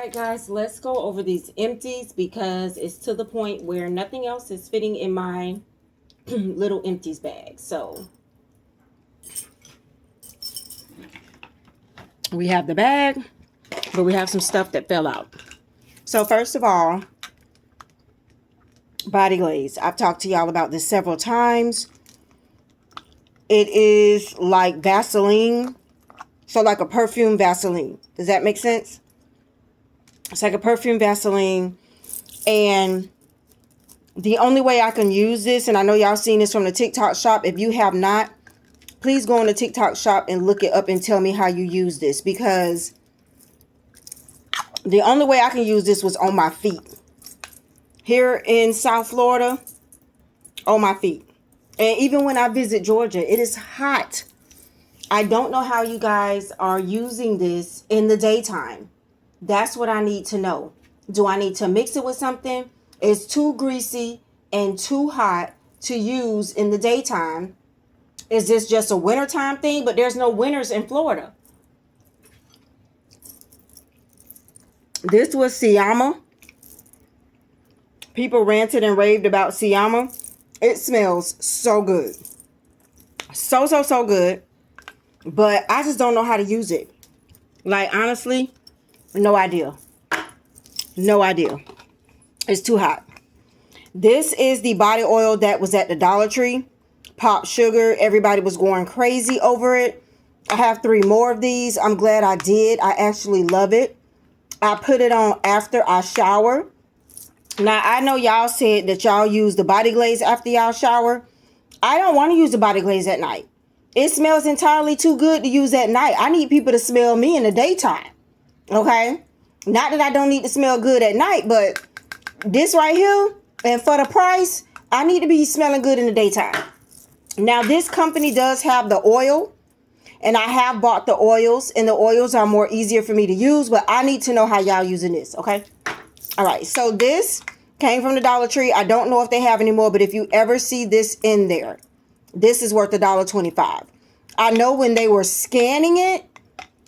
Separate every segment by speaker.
Speaker 1: right, guys, let's go over these empties because it's to the point where nothing else is fitting in my little empties bag. So we have the bag, but we have some stuff that fell out. So first of all, body glaze. I've talked to y'all about this several times. It is like Vaseline. So like a perfume Vaseline. Does that make sense? It's like a perfume Vaseline. And the only way I can use this, and I know y'all seen this from the TikTok shop. If you have not, please go on the TikTok shop and look it up and tell me how you use this. Because the only way I can use this was on my feet. Here in South Florida, on my feet. And even when I visit Georgia, it is hot. I don't know how you guys are using this in the daytime. That's what I need to know. Do I need to mix it with something? It's too greasy and too hot to use in the daytime. Is this just a wintertime thing? But there's no winters in Florida. This was Siama. People ranted and raved about Siama. It smells so good. So good. But I just don't know how to use it. Like, honestly, no idea. No idea. It's too hot. This is the body oil that was at the Dollar Tree. Pop sugar. Everybody was going crazy over it. I have 3 more of these. I'm glad I did. I actually love it. I put it on after I shower. Now, I know y'all said that y'all use the body glaze after y'all shower. I don't want to use the body glaze at night. It smells entirely too good to use at night. I need people to smell me in the daytime. Okay? Not that I don't need to smell good at night, but this right here, and for the price, I need to be smelling good in the daytime. Now, this company does have the oil, and I have bought the oils, and the oils are more easier for me to use, but I need to know how y'all using this, okay? All right, so this came from the Dollar Tree. I don't know if they have any more, but if you ever see this in there, this is worth $1.25. I know when they were scanning it,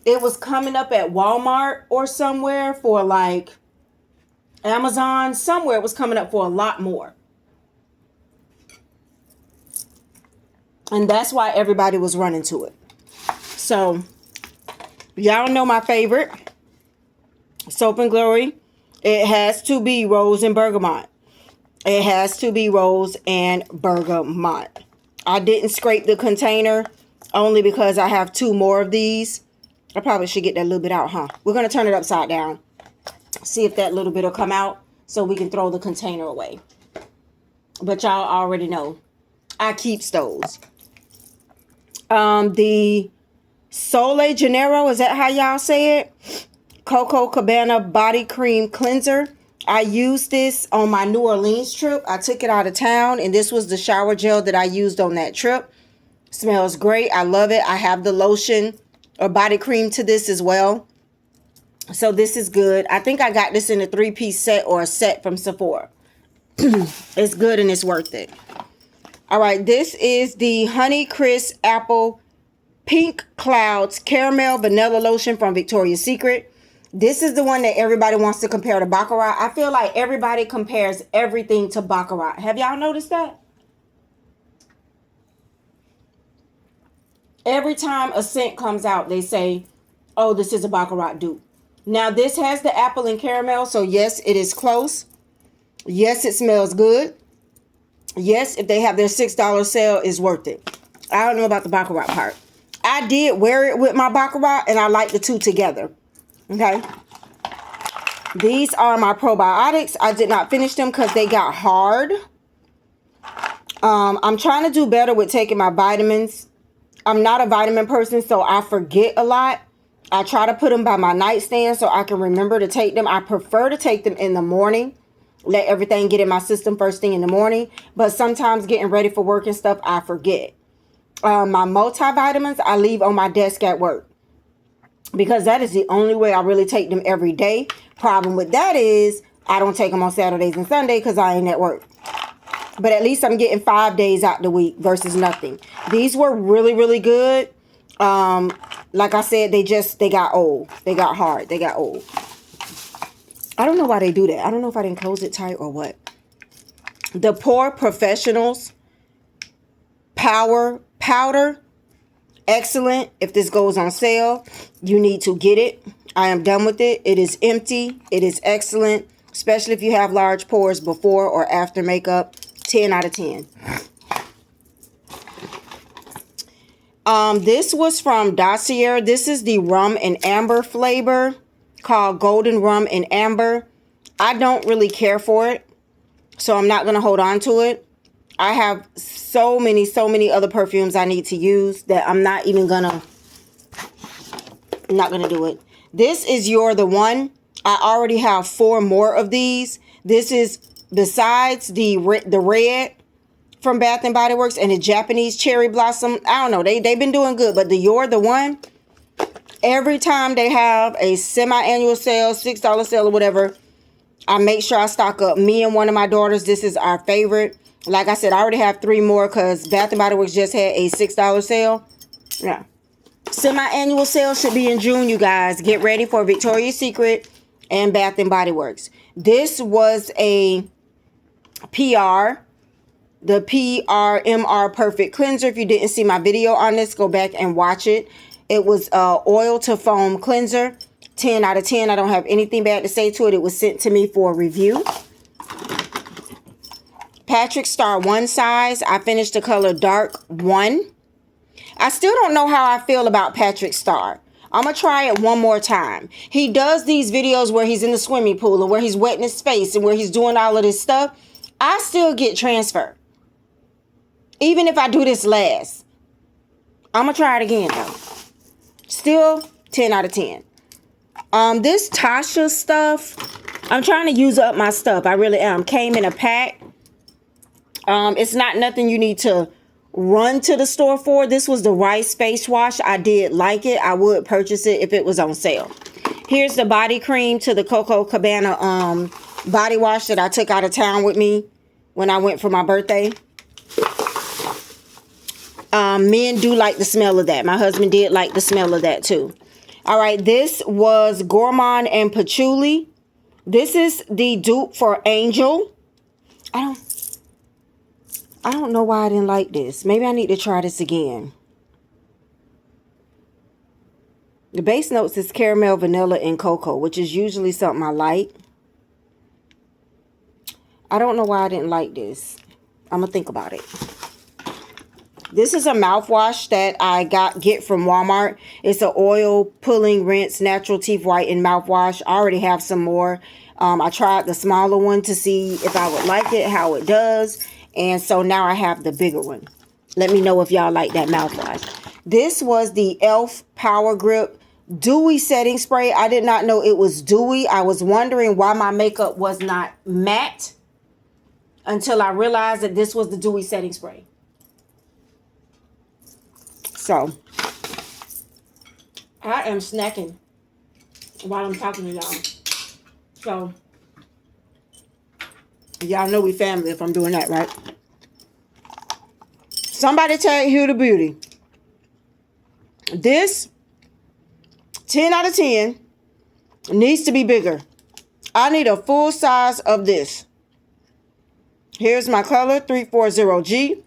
Speaker 1: it was coming up at Walmart or somewhere for like Amazon. Somewhere it was coming up for a lot more. And that's why everybody was running to it. So, y'all know my favorite. Soap and Glory. It has to be Rose and Bergamot. It has to be Rose and Bergamot. I didn't scrape the container only because I have 2 more of these. I probably should get that little bit out, huh? We're going to turn it upside down. See if that little bit will come out so we can throw the container away. But y'all already know I keep those. The Sole Janeiro, is that how y'all say it? Coco Cabana Body Cream Cleanser. I used this on my New Orleans trip. I took it out of town, and this was the shower gel that I used on that trip. Smells great. I love it. I have the lotion or body cream to this as well. So this is good. I think I got this in a 3-piece set or a set from Sephora. It's good and it's worth it. All right, this is the Honey Crisp Apple Pink Clouds Caramel Vanilla Lotion from Victoria's Secret. This is the one that everybody wants to compare to Baccarat. I feel like everybody compares everything to Baccarat. Have y'all noticed that? Every time a scent comes out, they say, oh, this is a Baccarat dupe. Now, this has the apple and caramel, so yes, it is close. Yes, it smells good. Yes, if they have their $6 sale, it's worth it. I don't know about the Baccarat part. I did wear it with my Baccarat, and I like the 2 together. Okay. These are my probiotics. I did not finish them because they got hard. I'm trying to do better with taking my vitamins. I'm not a vitamin person, so I forget a lot. I try to put them by my nightstand so I can remember to take them. I prefer to take them in the morning. Let everything get in my system first thing in the morning. But sometimes getting ready for work and stuff, I forget. My multivitamins, I leave on my desk at work. Because that is the only way I really take them every day. Problem with that is I don't take them on Saturdays and Sundays because I ain't at work. But at least I'm getting 5 days out the week versus nothing. These were really, really good. Like I said, they got old. They got hard. They got old. I don't know why they do that. I don't know if I didn't close it tight or what. The Pore Professionals Power Powder. Excellent. If this goes on sale, you need to get it. I am done with it. It is empty. It is excellent, especially if you have large pores before or after makeup. 10 out of 10. This was from Dossier. This is the rum and amber flavor called Golden Rum and Amber. I don't really care for it, so I'm not going to hold on to it. I have so many other perfumes I need to use that I'm not even gonna, do it. This is You're the One. I already have 4 more of these. This is, besides the red from Bath and Body Works and the Japanese cherry blossom. I don't know, they've been doing good, but the You're the One, every time they have a semi-annual sale, $6 sale or whatever, I make sure I stock up. Me and one of my daughters, this is our favorite. Like I said, I already have 3 more because Bath & Body Works just had a $6 sale. Yeah. Semi-annual sale should be in June, you guys. Get ready for Victoria's Secret and Bath & Body Works. This was a PR. The PRMR Perfect Cleanser. If you didn't see my video on this, go back and watch it. It was oil to foam cleanser. 10 out of 10. I don't have anything bad to say to it. It was sent to me for review. Patrick Star 1 size. I finished the color dark 1. I still don't know how I feel about Patrick Star. I'm going to try it one more time. He does these videos where he's in the swimming pool and where he's wetting his face and where he's doing all of this stuff. I still get transferred. Even if I do this last. I'm going to try it again though. Still 10 out of 10. This Tasha stuff, I'm trying to use up my stuff. I really am. Came in a pack. It's not nothing you need to run to the store for. This was the rice face wash. I did like it. I would purchase it if it was on sale. Here's the body cream to the Coco Cabana body wash that I took out of town with me when I went for my birthday. Men do like the smell of that. My husband did like the smell of that too. All right, this was Gourmand and Patchouli. This is the dupe for Angel. I don't know why I didn't like this. Maybe I need to try this again. The base notes is caramel, vanilla, and cocoa, which is usually something I like. I don't know why I didn't like this. I'm going to think about it. This is a mouthwash that I get from Walmart. It's an oil pulling rinse natural teeth whiten mouthwash. I already have some more. I tried the smaller one to see if I would like it, how it does. And so now I have the bigger one. Let me know if y'all like that mouthwash. This was the e.l.f. Power Grip Dewy Setting Spray. I did not know it was dewy. I was wondering why my makeup was not matte until I realized that this was the Dewy Setting Spray. So, I am snacking while I'm talking to y'all. So, y'all know we family if I'm doing that, right? Somebody tag Huda Beauty. This, 10 out of 10, needs to be bigger. I need a full size of this. Here's my color, 340G.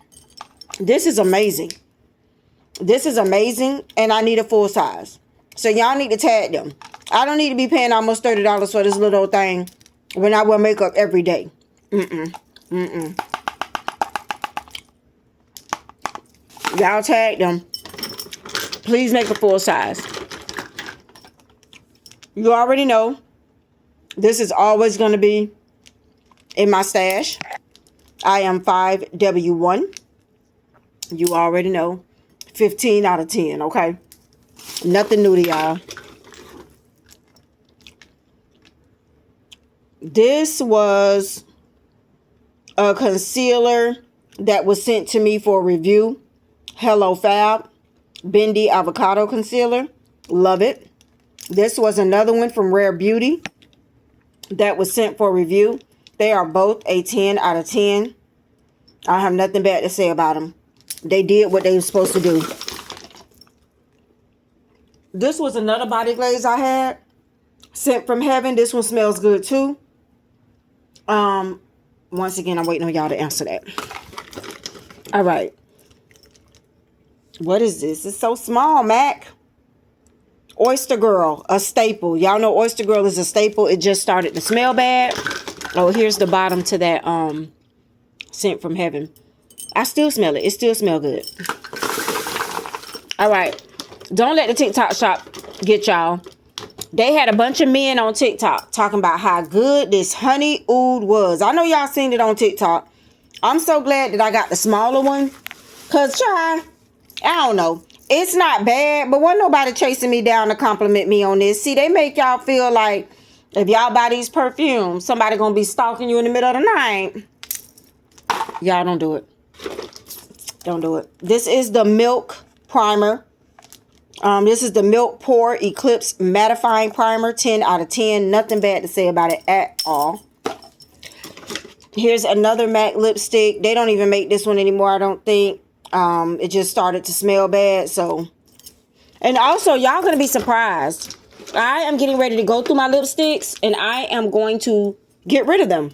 Speaker 1: This is amazing. This is amazing, and I need a full size. So y'all need to tag them. I don't need to be paying almost $30 for this little old thing when I wear makeup every day. Y'all tag them. Please make a full size. You already know this is always going to be in my stash. I am 5W1. You already know. 15 out of 10, okay? Nothing new to y'all. This was a concealer that was sent to me for review. Hello Fab Bendy Avocado Concealer. Love it. This was another one from Rare Beauty that was sent for review. They are both a 10 out of 10. I have nothing bad to say about them. They did what they were supposed to do. This was another body glaze I had. Sent from Heaven. This one smells good too. Once again, I'm waiting on y'all to answer that. All right. What is this? It's so small, Mac. Oyster Girl, a staple. Y'all know Oyster Girl is a staple. It just started to smell bad. Oh, here's the bottom to that Sent from Heaven. I still smell it. It still smells good. All right. Don't let the TikTok shop get y'all. They had a bunch of men on TikTok talking about how good this honey oud was. I know y'all seen it on TikTok. I'm so glad that I got the smaller one. Because, try, I don't know. It's not bad, but wasn't nobody chasing me down to compliment me on this. See, they make y'all feel like if y'all buy these perfumes, somebody going to be stalking you in the middle of the night. Y'all don't do it. Don't do it. This is the Milk Primer. This is the Milk Pore Eclipse Mattifying Primer. 10 out of 10. Nothing bad to say about it at all. Here's another MAC lipstick. They don't even make this one anymore, I don't think. It just started to smell bad. So, and also, y'all going to be surprised. I am getting ready to go through my lipsticks, and I am going to get rid of them.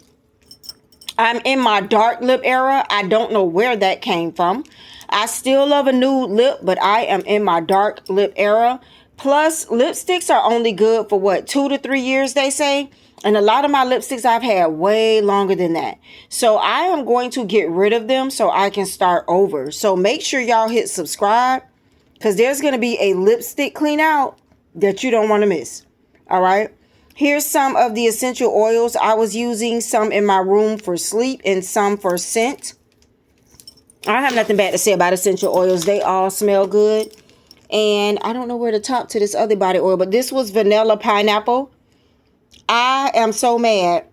Speaker 1: I'm in my dark lip era. I don't know where that came from. I still love a nude lip, but I am in my dark lip era. Plus, lipsticks are only good for what, 2 to 3 years, they say. And a lot of my lipsticks I've had way longer than that. So I am going to get rid of them so I can start over. So make sure y'all hit subscribe, because there's going to be a lipstick clean out that you don't want to miss. All right. Here's some of the essential oils I was using. Some in my room for sleep and some for scent. I have nothing bad to say about essential oils. They all smell good. And I don't know where to top to this other body oil, but this was Vanilla Pineapple. I am so mad.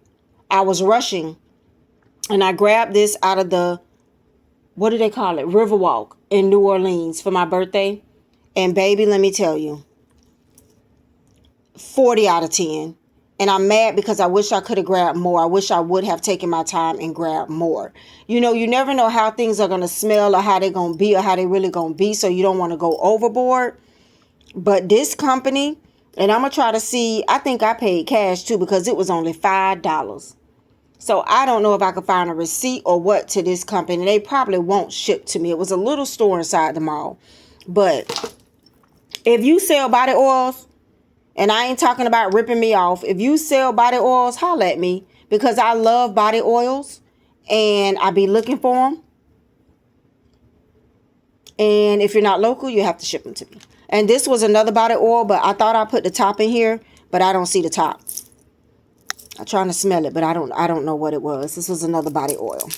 Speaker 1: I was rushing and I grabbed this out of the, what do they call it? Riverwalk in New Orleans for my birthday. And baby, let me tell you, 40 out of 10. And I'm mad because I wish I could have grabbed more. I wish I would have taken my time and grabbed more. You know, you never know how things are going to smell or how they're going to be or how they really going to be. So you don't want to go overboard. But this company, and I'm going to try to see, I think I paid cash too because it was only $5. So I don't know if I could find a receipt or what to this company. They probably won't ship to me. It was a little store inside the mall. But if you sell body oils, and I ain't talking about ripping me off. If you sell body oils, holla at me. Because I love body oils. And I be looking for them. And if you're not local, you have to ship them to me. And this was another body oil. But I thought I put the top in here. But I don't see the top. I'm trying to smell it. But I don't know what it was. This was another body oil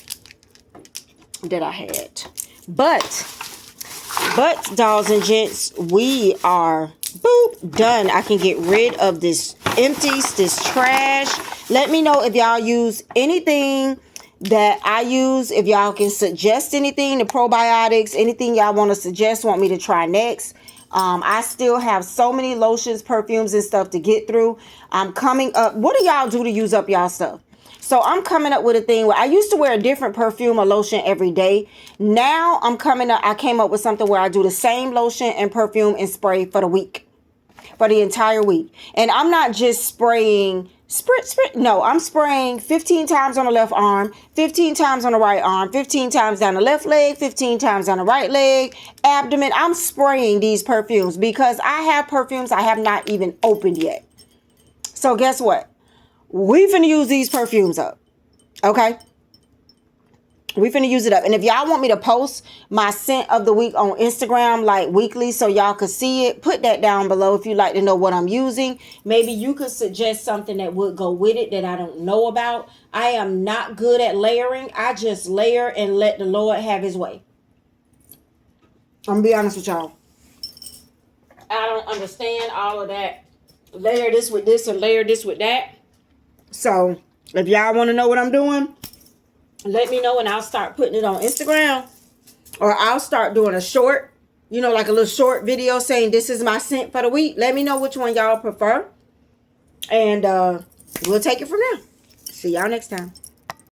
Speaker 1: that I had. But dolls and gents, we are... boop, done. I can get rid of this empties, this trash. Let me know if y'all use anything that I use. If y'all can suggest anything, the probiotics, anything y'all want to suggest, want me to try next. I still have so many lotions, perfumes, and stuff to get through. I'm coming up. What do y'all do to use up y'all stuff? So I'm coming up with a thing where I used to wear a different perfume or lotion every day. Now I came up with something where I do the same lotion and perfume and spray for the week. For the entire week. And I'm not just spraying, no, I'm spraying 15 times on the left arm, 15 times on the right arm, 15 times down the left leg, 15 times down the right leg, abdomen. I'm spraying these perfumes because I have perfumes I have not even opened yet. So guess what? We finna use these perfumes up. Okay? We finna use it up. And if y'all want me to post my scent of the week on Instagram like weekly so y'all could see it, put that down below if you'd like to know what I'm using. Maybe you could suggest something that would go with it that I don't know about. I am not good at layering. I just layer and let the Lord have his way. I'm gonna be honest with y'all. I don't understand all of that. Layer this with this and layer this with that. So if y'all want to know what I'm doing, let me know and I'll start putting it on Instagram. Or I'll start doing a short, you know, like a little short video saying this is my scent for the week. Let me know which one y'all prefer. And we'll take it from there. See y'all next time.